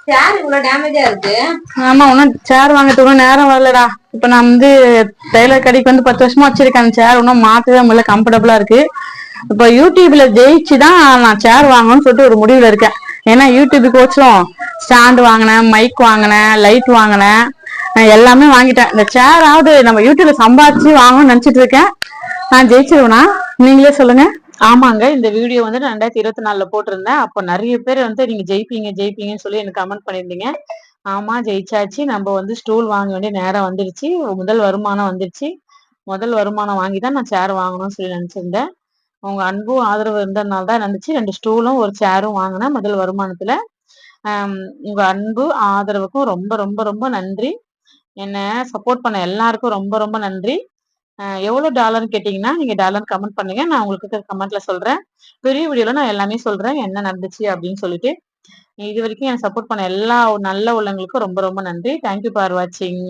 சேர் இவ்வளவு டேமேஜா இருக்கு. ஆமா, இன்னும் சேர் வாங்கிட்டு நேரம் வரலடா. இப்ப நான் வந்து டெய்லர் கடைக்கு வந்து 10 வருஷமா வச்சிருக்கேன். அந்த சேர் இன்னும் மாத்தவே முடியல, கம்ஃபர்டபுளா இருக்கு. இப்ப யூடியூப்ல ஜெயிச்சுதான் நான் சேர் வாங்கணும்னு சொல்லிட்டு ஒரு முடிவுல இருக்கேன். ஏன்னா யூடியூப் கோச்சும் ஸ்டாண்ட் வாங்கினேன், மைக் வாங்கினேன், லைட் வாங்கினேன், எல்லாமே வாங்கிட்டேன். இந்த சேராவது நம்ம யூடியூப்ல சம்பாதிச்சு வாங்கணும்னு நினைச்சிட்டு இருக்கேன். நான் ஜெயிச்சிருவேனா? நீங்களே சொல்லுங்க. ஆமாங்க, இந்த வீடியோ வந்து நான் 2024 போட்டிருந்தேன். அப்போ நிறைய பேர் வந்து நீங்க ஜெயிப்பீங்க ஜெயிப்பீங்கன்னு சொல்லி எனக்கு கமெண்ட் பண்ணியிருந்தீங்க. ஆமா, ஜெயிச்சாச்சு. நம்ம வந்து ஸ்டூல் வாங்க வேண்டிய நேரம் வந்துருச்சு. முதல் வருமானம் வந்துருச்சு. முதல் வருமானம் வாங்கிதான் நான் சேர் வாங்கணும்னு சொல்லி நினைச்சிருந்தேன். உங்க அன்பும் ஆதரவு இருந்ததுனால தான் இருந்துச்சு. 2 ஸ்டூலும் ஒரு சேரும் வாங்கினேன் முதல் வருமானத்துல. உங்க அன்பு ஆதரவுக்கும் ரொம்ப ரொம்ப ரொம்ப நன்றி. என்ன சப்போர்ட் பண்ண எல்லாருக்கும் ரொம்ப ரொம்ப நன்றி. எவ்வளவு டாலர்னு கேட்டீங்கன்னா நீங்க டாலர் கமெண்ட் பண்ணுங்க, நான் உங்களுக்கு கமெண்ட்ல சொல்றேன். பெரிய வீடியோல நான் எல்லாமே சொல்றேன் என்ன நடந்துச்சு அப்படின்னு சொல்லிட்டு. இது வரைக்கும் எனக்கு சப்போர்ட் பண்ண எல்லா நல்ல உள்ளவங்களுக்கும் ரொம்ப ரொம்ப நன்றி. தேங்க்யூ ஃபார் வாட்சிங்.